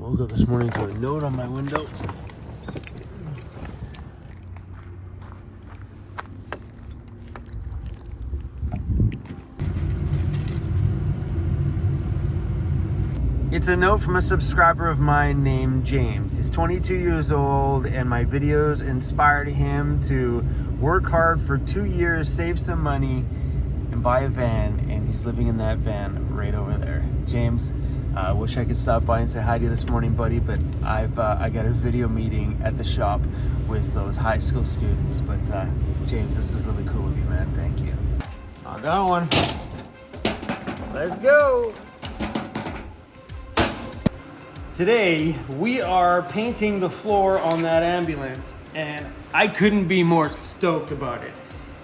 woke up this morning to a note on my window. It's a note from a subscriber of mine named James. He's 22 years old, and my videos inspired him to work hard for 2 years, save some money, and buy a van, and he's living in that van right over there. James, I wish I could stop by and say hi to you this morning, buddy, but I got a video meeting at the shop with those high school students. But James, this is really cool of you, man. Thank you. I got one. Let's go. Today, we are painting the floor on that ambulance, and I couldn't be more stoked about it.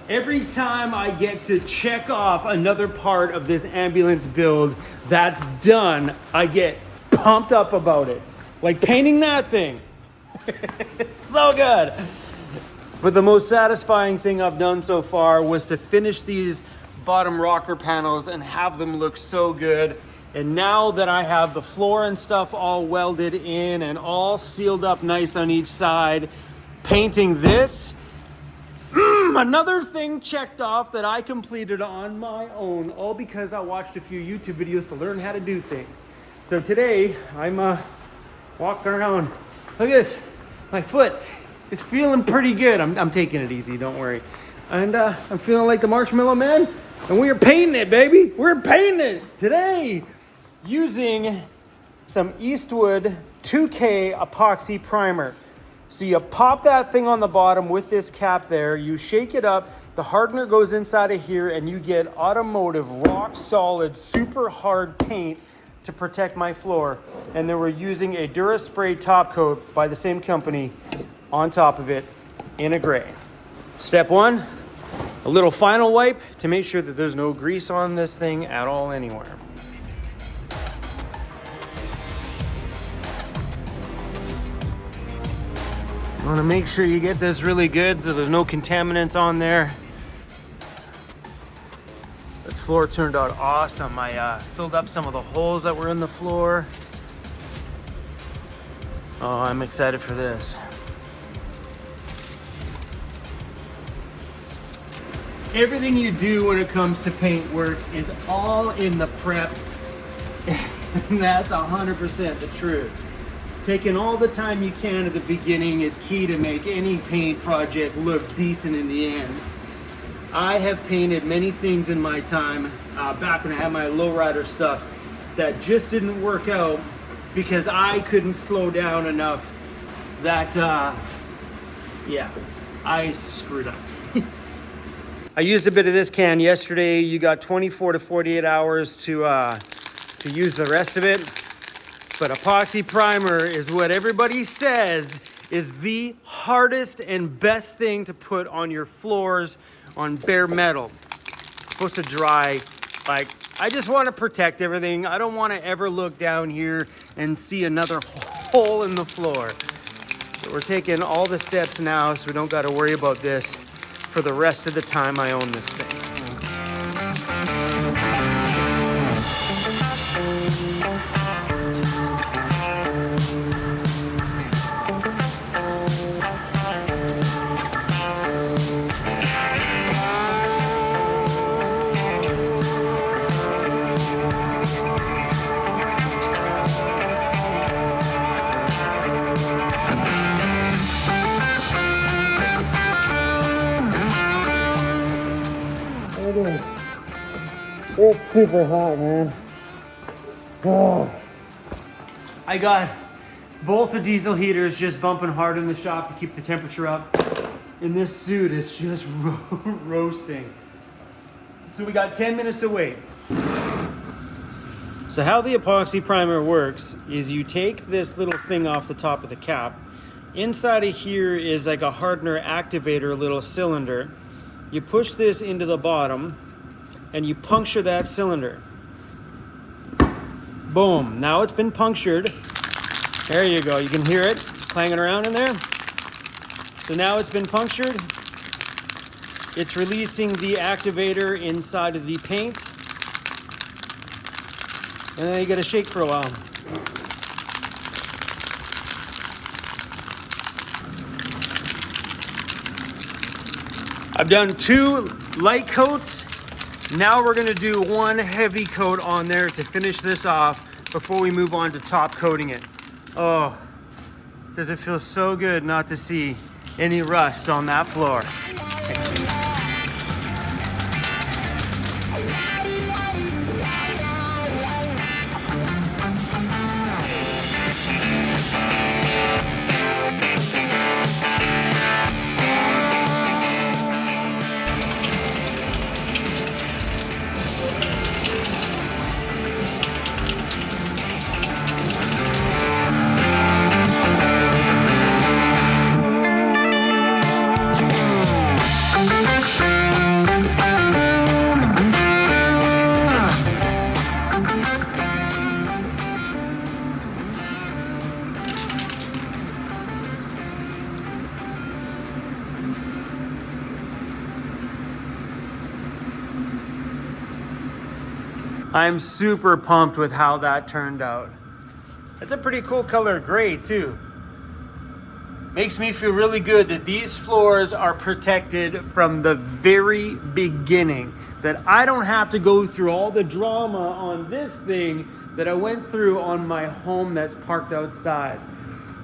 Every time I get to check off another part of this ambulance build that's done, I get pumped up about it. Like painting that thing. It's so good. But the most satisfying thing I've done so far was to finish these bottom rocker panels and have them look so good. And now that I have the floor and stuff all welded in and all sealed up nice on each side, painting this, another thing checked off that I completed on my own, all because I watched a few YouTube videos to learn how to do things. So today, I'm walking around. Look at this, my foot is feeling pretty good. I'm taking it easy, don't worry. And I'm feeling like the Marshmallow Man, and we are painting it, baby. We're painting it today using some Eastwood 2K epoxy primer. So you pop that thing on the bottom with this cap there, you shake it up, the hardener goes inside of here, and you get automotive, rock solid, super hard paint to protect my floor. And then we're using a DuraSpray top coat by the same company on top of it in a gray. Step one, a little final wipe to make sure that there's no grease on this thing at all anywhere. You want to make sure you get this really good so there's no contaminants on there. This floor turned out awesome. I filled up some of the holes that were in the floor. Oh, I'm excited for this. Everything you do when it comes to paint work is all in the prep. And that's 100% the truth. Taking all the time you can at the beginning is key to make any paint project look decent in the end. I have painted many things in my time, back when I had my lowrider stuff, that just didn't work out because I couldn't slow down enough that, yeah, I screwed up. I used a bit of this can yesterday. You got 24 to 48 hours to use the rest of it. But epoxy primer is what everybody says is the hardest and best thing to put on your floors on bare metal. It's supposed to dry. Like, I just want to protect everything. I don't want to ever look down here and see another hole in the floor. So we're taking all the steps now so we don't got to worry about this for the rest of the time I own this thing. It's super hot, man. Oh. I got both the diesel heaters just bumping hard in the shop to keep the temperature up. And this suit is just roasting. So we got 10 minutes to wait. So how the epoxy primer works is you take this little thing off the top of the cap. Inside of here is like a hardener activator little cylinder. You push this into the bottom and you puncture that cylinder. Boom, now it's been punctured. There you go, you can hear it clanging around in there. So now it's been punctured. It's releasing the activator inside of the paint. And then you gotta shake for a while. I've done 2 light coats. Now we're gonna do 1 heavy coat on there to finish this off before we move on to top coating it. Oh, does it feel so good not to see any rust on that floor? I'm super pumped with how that turned out. It's a pretty cool color gray too. Makes me feel really good that these floors are protected from the very beginning. That I don't have to go through all the drama on this thing that I went through on my home that's parked outside.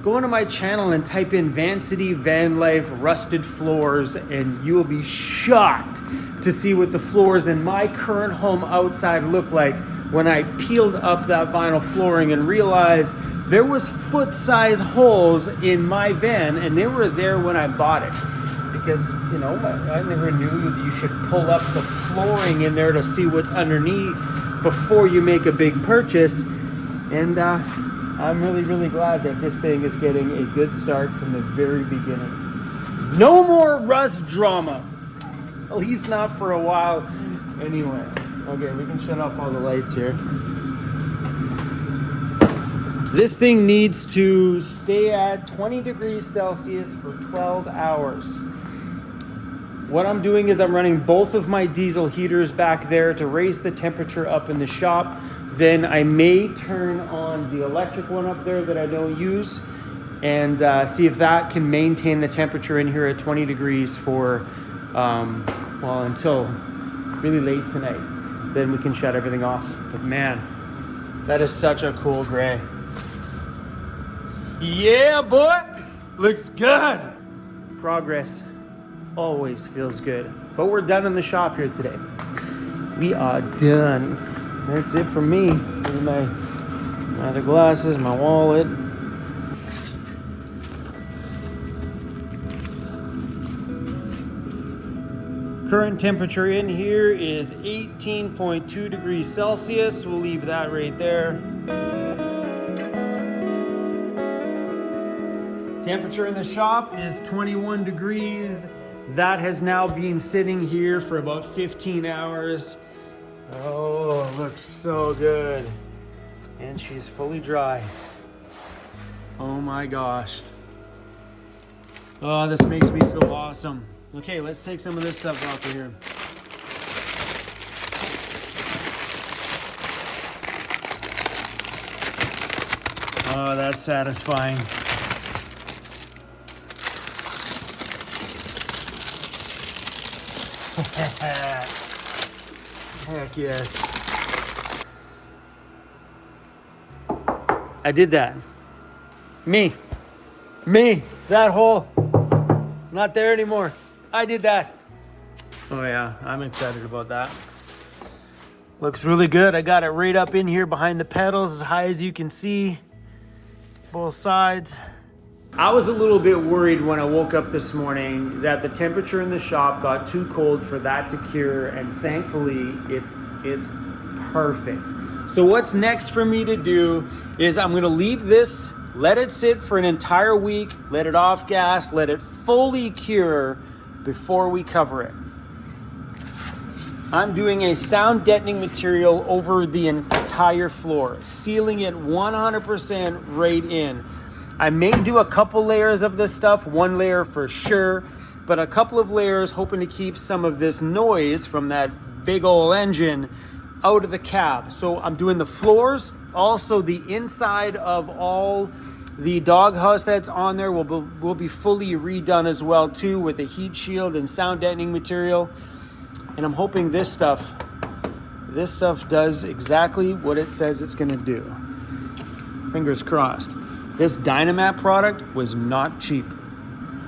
Go into my channel and type in Vancity Vanlife rusted floors and you will be shocked to see what the floors in my current home outside look like when I peeled up that vinyl flooring and realized there was foot-size holes in my van, and they were there when I bought it. Because, you know, I never knew that you should pull up the flooring in there to see what's underneath before you make a big purchase. And I'm really, really glad that this thing is getting a good start from the very beginning. No more rust drama. At least not for a while anyway. Okay, we can shut off all the lights here. This thing needs to stay at 20 degrees Celsius for 12 hours. What I'm doing is I'm running both of my diesel heaters back there to raise the temperature up in the shop. Then I may turn on the electric one up there that I don't use and see if that can maintain the temperature in here at 20 degrees for, well, until really late tonight. Then we can shut everything off. But man, that is such a cool gray. Yeah, boy, looks good. Progress always feels good. But we're done in the shop here today. We are done. That's it for me. Here's my other glasses, my wallet. Current temperature in here is 18.2 degrees Celsius. We'll leave that right there. Temperature in the shop is 21 degrees. That has now been sitting here for about 15 hours. Oh, it looks so good. And she's fully dry. Oh my gosh. Oh, this makes me feel awesome. Okay, let's take some of this stuff off of here. Oh, that's satisfying. Heck yes. I did that. Me, that hole, not there anymore. I did that. Oh yeah, I'm excited about that. Looks really good. I got it right up in here behind the pedals as high as you can see. Both sides. I was a little bit worried when I woke up this morning that the temperature in the shop got too cold for that to cure, and thankfully it's perfect. So what's next for me to do is I'm gonna leave this, let it sit for an entire week, let it off gas, let it fully cure before we cover it. I'm doing a sound deadening material over the entire floor, sealing it 100% right in. I may do a couple layers of this stuff, one layer for sure, but a couple of layers hoping to keep some of this noise from that big old engine out of the cab. So I'm doing the floors, also the inside of all The doghouse that's on there will be fully redone as well too, with a heat shield and sound deadening material. And I'm hoping this stuff does exactly what it says it's gonna do. Fingers crossed. This Dynamat product was not cheap.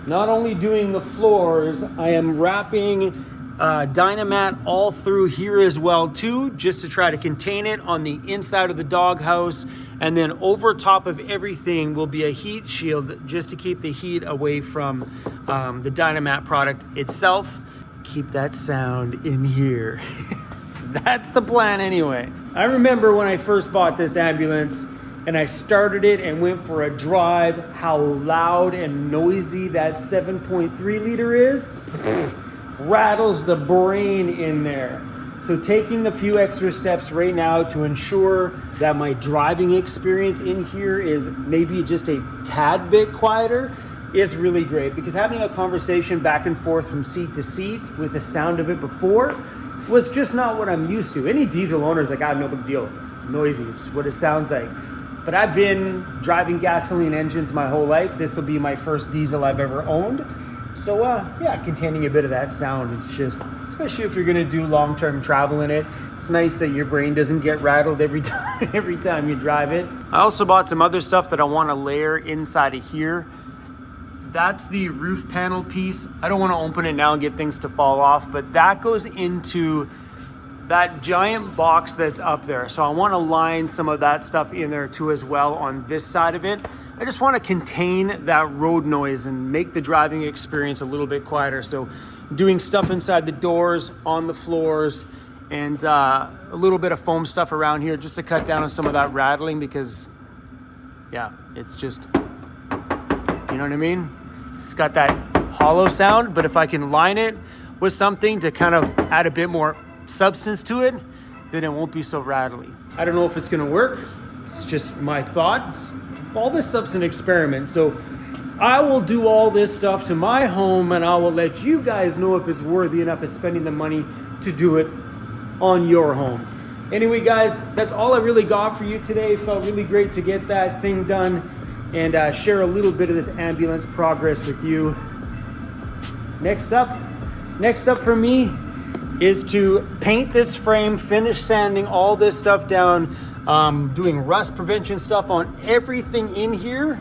Not only doing the floors, I am wrapping Dynamat all through here as well too, just to try to contain it on the inside of the doghouse. And then over top of everything will be a heat shield just to keep the heat away from the Dynamat product itself. Keep that sound in here. That's the plan anyway. I remember when I first bought this ambulance and I started it and went for a drive, how loud and noisy that 7.3 liter is. Rattles the brain in there. So taking a few extra steps right now to ensure that my driving experience in here is maybe just a tad bit quieter is really great, because having a conversation back and forth from seat to seat with the sound of it before was just not what I'm used to. Any diesel owner's like, no big deal. It's noisy. It's what it sounds like. But I've been driving gasoline engines my whole life. This will be my first diesel I've ever owned. So yeah, containing a bit of that sound, it's just, especially if you're gonna do long-term travel in it, it's nice that your brain doesn't get rattled every time you drive it. I also bought some other stuff that I wanna layer inside of here. That's the roof panel piece. I don't wanna open it now and get things to fall off, but that goes into that giant box that's up there. So I wanna line some of that stuff in there too as well on this side of it. I just want to contain that road noise and make the driving experience a little bit quieter. So doing stuff inside the doors, on the floors, and a little bit of foam stuff around here just to cut down on some of that rattling, because yeah, it's just, you know what I mean? It's got that hollow sound, but if I can line it with something to kind of add a bit more substance to it, then it won't be so rattly. I don't know if it's gonna work. It's just my thoughts. All this stuff's an experiment, so I will do all this stuff to my home and I will let you guys know if it's worthy enough of spending the money to do it on your home. Anyway, guys, that's all I really got for you today. It felt really great to get that thing done and share a little bit of this ambulance progress with you. Next up for me is to paint this frame, finish sanding all this stuff down, doing rust prevention stuff on everything in here.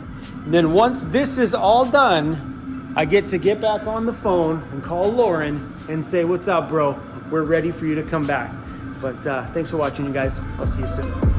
And then once this is all done, I get to get back on the phone and call Lauren and say, what's up, bro? We're ready for you to come back. But thanks for watching, you guys. I'll see you soon.